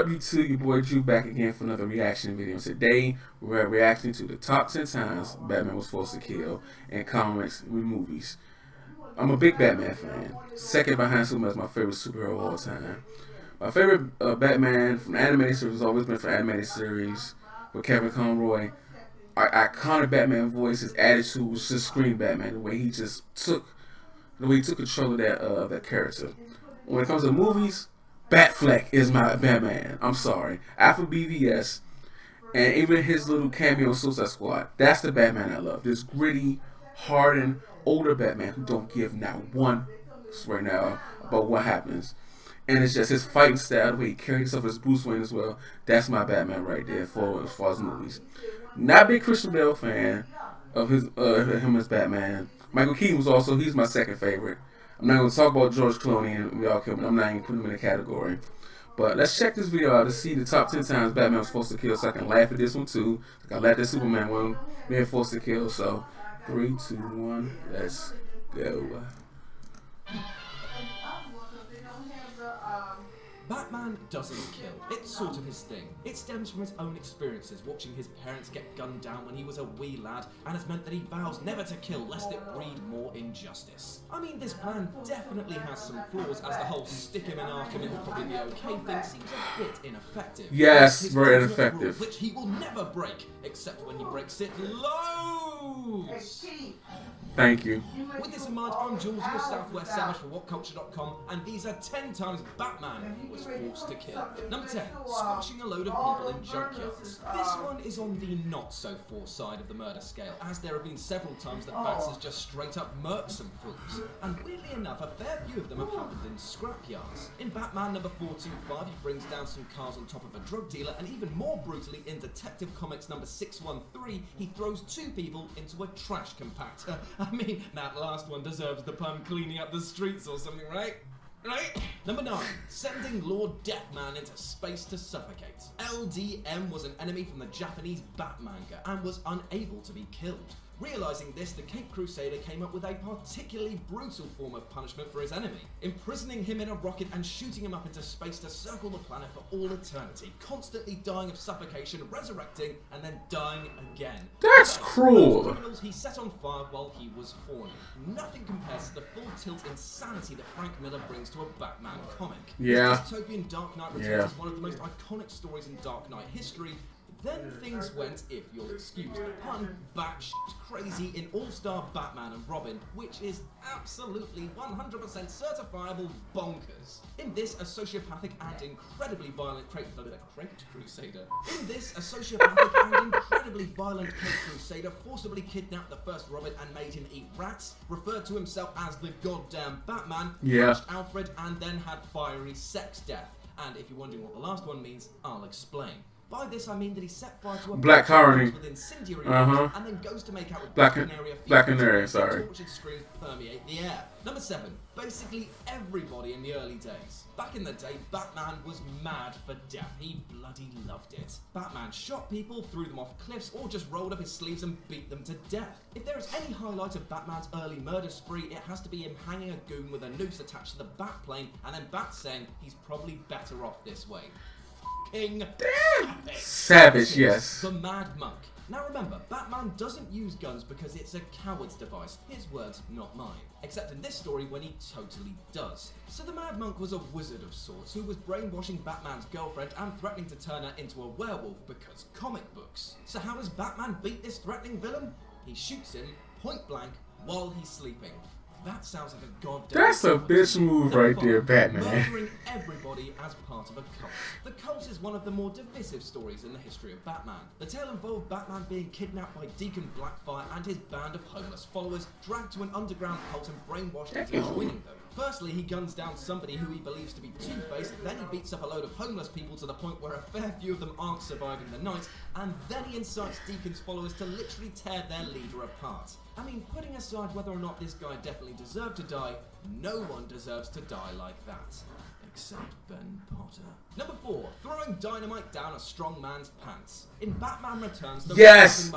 up, YouTube? Your boy Drew back again for another reaction video. Today, we're reacting to the top 10 times Batman was forced to kill in comics and movies. I'm a big Batman fan. Second behind Superman is my favorite superhero of all time. My favorite Batman from the animated series has always been from animated series with Kevin Conroy. Iconic Batman voice, his attitude was just scream Batman. The way he took control of that character. When it comes to movies, Batfleck is my Batman. I'm sorry. After BVS and even his little cameo in Suicide Squad, that's the Batman I love. This gritty, hardened, older Batman who don't give not one right now about what happens. And it's just his fighting style, the way he carries himself as Bruce Wayne as well. That's my Batman right there for as far as movies. Not a big Christian Bale fan of him as Batman. Michael Keaton was also, he's my second favorite. I'm not going to talk about George Clooney and we all kill him. I'm not even putting him in a category. But let's check this video out to see the top 10 times Batman was forced to kill, so I can laugh at this one too. I can laugh at Superman one being forced to kill. So 3, 2, 1, let's go. Batman doesn't kill. It's sort of his thing. It stems from his own experiences watching his parents get gunned down when he was a wee lad, and has meant that he vows never to kill lest it breed more injustice. I mean, this plan definitely has some flaws, as the whole stick him in Arkham and he'll probably be okay thing seems a bit ineffective. Yes, very ineffective. Which he will never break, except when he breaks it loads. Thank you. With this in mind, I'm Jules, your Southwest Savage for Whatculture.com, and these are 10 times Batman was forced to kill. Number 10, squashing a load of people in junkyards. This one is on the not-so-for side of the murder scale, as there have been several times that Bats has just straight-up murked some fools. And weirdly enough, a fair few of them have happened in scrapyards. In Batman number 425, he brings down some cars on top of a drug dealer, and even more brutally, in Detective Comics number 613, he throws 2 people into a trash compactor. I mean, that last one deserves the pun cleaning up the streets or something, right? Right? Number 9, sending Lord Deathman into space to suffocate. LDM was an enemy from the Japanese Bat manga and was unable to be killed. Realizing this, the Cape Crusader came up with a particularly brutal form of punishment for his enemy, imprisoning him in a rocket and shooting him up into space to circle the planet for all eternity, constantly dying of suffocation, resurrecting, and then dying again. That's cruel. The criminals he set on fire while he was horny. Nothing compares to the full tilt insanity that Frank Miller brings to a Batman comic. Yeah. His dystopian Dark Knight Returns is one of the most iconic stories in Dark Knight history. Then things went, if you'll excuse the pun, batshit crazy in All-Star Batman and Robin, which is absolutely 100% certifiable bonkers. In this, a sociopathic and incredibly violent Cape Crusader. Cape Crusader forcibly kidnapped the first Robin and made him eat rats, referred to himself as the goddamn Batman, punched Alfred, and then had fiery sex death. And if you're wondering what the last one means, I'll explain. By this I mean that he set fire to a Black Harmony with incendiary and then goes to make out with Black Canary, sorry. Tortured screams permeate the air. Number 7, basically everybody in the early days. Back in the day, Batman was mad for death. He bloody loved it. Batman shot people, threw them off cliffs, or just rolled up his sleeves and beat them to death. If there is any highlight of Batman's early murder spree, it has to be him hanging a goon with a noose attached to the Batplane, and then Bat saying he's probably better off this way. King Savage, yes. The Mad Monk. Now remember, Batman doesn't use guns because it's a coward's device. His words, not mine. Except in this story when he totally does. So the Mad Monk was a wizard of sorts who was brainwashing Batman's girlfriend and threatening to turn her into a werewolf because comic books. So how does Batman beat this threatening villain? He shoots him point blank while he's sleeping. That sounds like a goddamn... That's a bitch move right there, Batman. Murdering everybody as part of a cult. The cult is one of the more divisive stories in the history of Batman. The tale involved Batman being kidnapped by Deacon Blackfire and his band of homeless followers, dragged to an underground cult and brainwashed into joining them. Firstly, he guns down somebody who he believes to be Two-Face, then he beats up a load of homeless people to the point where a fair few of them aren't surviving the night, and then he incites Deacon's followers to literally tear their leader apart. I mean, putting aside whether or not this guy definitely deserved to die, no one deserves to die like that. Except Ben Potter. Number 4, throwing dynamite down a strong man's pants. In Batman Returns, the yes,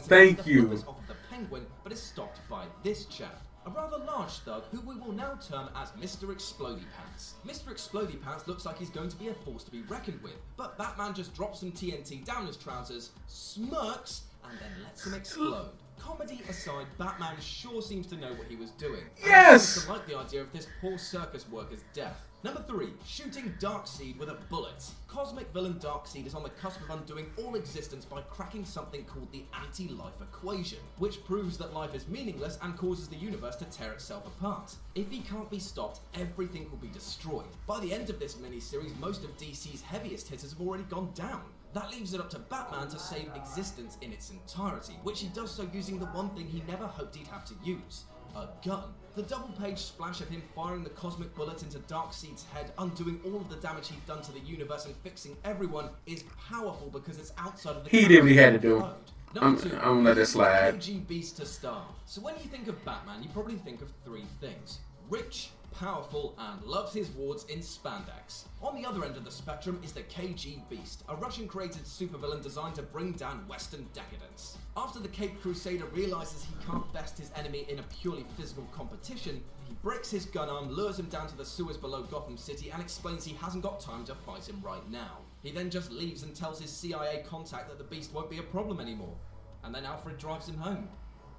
thank you. Off of the Penguin, but is stopped by this chap. a rather large thug who we will now term as Mr. Explodey Pants. Mr. Explodey Pants looks like he's going to be a force to be reckoned with, but Batman just drops some TNT down his trousers, smirks, and then lets him explode. Comedy aside, Batman sure seems to know what he was doing. Yes! He seems to like the idea of this poor circus worker's death. Number 3, shooting Darkseid with a bullet. Cosmic villain Darkseid is on the cusp of undoing all existence by cracking something called the anti-life equation, which proves that life is meaningless and causes the universe to tear itself apart. If he can't be stopped, everything will be destroyed. By the end of this miniseries, most of DC's heaviest hitters have already gone down. That leaves it up to Batman to save existence in its entirety, which he does so using the one thing he never hoped he'd have to use: a gun. The double-page splash of him firing the cosmic bullet into Darkseid's head, undoing all of the damage he'd done to the universe and fixing everyone, is powerful because it's outside of the He did what he had to do. Number 2, I'm gonna let it slide. KG Beast to starve. So when you think of Batman, you probably think of 3 things: rich, powerful, and loves his wards in spandex. On the other end of the spectrum is the KG Beast, a Russian-created supervillain designed to bring down Western decadence. After the Caped Crusader realizes he can't best his enemy in a purely physical competition, he breaks his gun arm, lures him down to the sewers below Gotham City, and explains he hasn't got time to fight him right now. He then just leaves and tells his CIA contact that the Beast won't be a problem anymore. And then Alfred drives him home.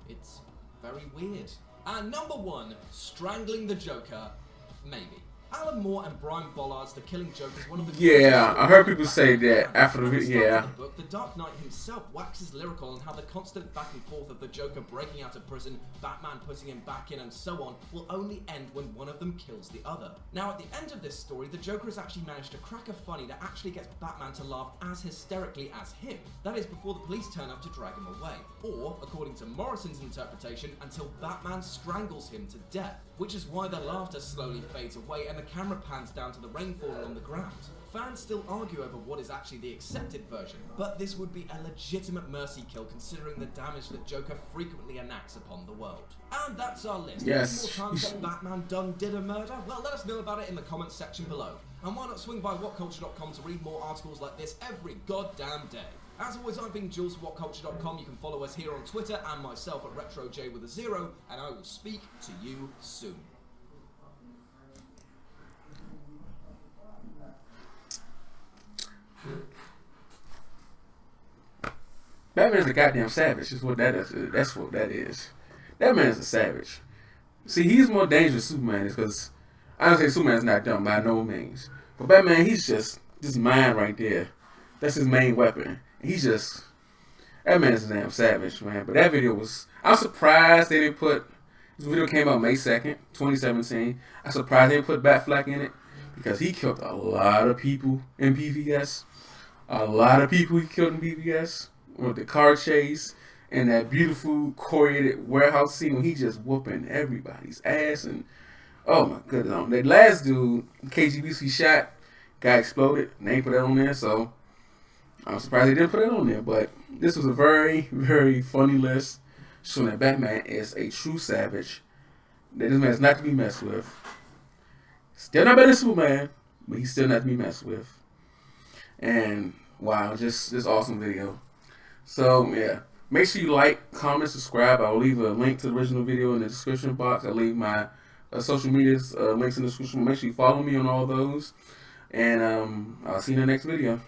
It's very weird. And number 1, strangling the Joker, maybe. Alan Moore and Brian Bollard's The Killing Joke is one of the Yeah, I heard people say that after the video. Yeah. The book, the Dark Knight himself waxes lyrical on how the constant back and forth of the Joker breaking out of prison, Batman putting him back in, and so on, will only end when one of them kills the other. Now, at the end of this story, the Joker has actually managed to crack a funny that actually gets Batman to laugh as hysterically as him. That is, before the police turn up to drag him away. Or, according to Morrison's interpretation, until Batman strangles him to death. Which is why the laughter slowly fades away and the camera pans down to the rain falling on the ground. Fans still argue over what is actually the accepted version, but this would be a legitimate mercy kill considering the damage that Joker frequently enacts upon the world. And that's our list. Yes. Any more times that Batman did a murder? Well, let us know about it in the comments section below. And why not swing by Whatculture.com to read more articles like this every goddamn day. As always, I've been Jules for Whatculture.com. You can follow us here on Twitter and myself at RetroJ with a 0, and I will speak to you soon. Batman's a goddamn savage, is what that is. That's what that is. That man's a savage. See, he's more dangerous than Superman is, because I don't say Superman's not dumb by no means. But Batman, he's just this mind right there. That's his main weapon. He's just, that man is a damn savage, man. But that video was, I'm surprised they didn't put, this video came out May 2nd, 2017. I'm surprised they didn't put Batfleck in it, because he killed a lot of people in PVS. A lot of people he killed in PVS. With the car chase and that beautiful choreographed warehouse scene when he just whooping everybody's ass. And oh my goodness, that last dude, KGBC shot, got exploded, and they ain't put that on there, so I'm surprised they didn't put it on there. But this was a very, very funny list showing that Batman is a true savage. That this man is not to be messed with. Still not better than Superman, but he's still not to be messed with. And wow, just this awesome video. So yeah, make sure you like, comment, subscribe. I'll leave a link to the original video in the description box. I'll leave my social media links in the description. Make sure you follow me on all those. And I'll see you in the next video.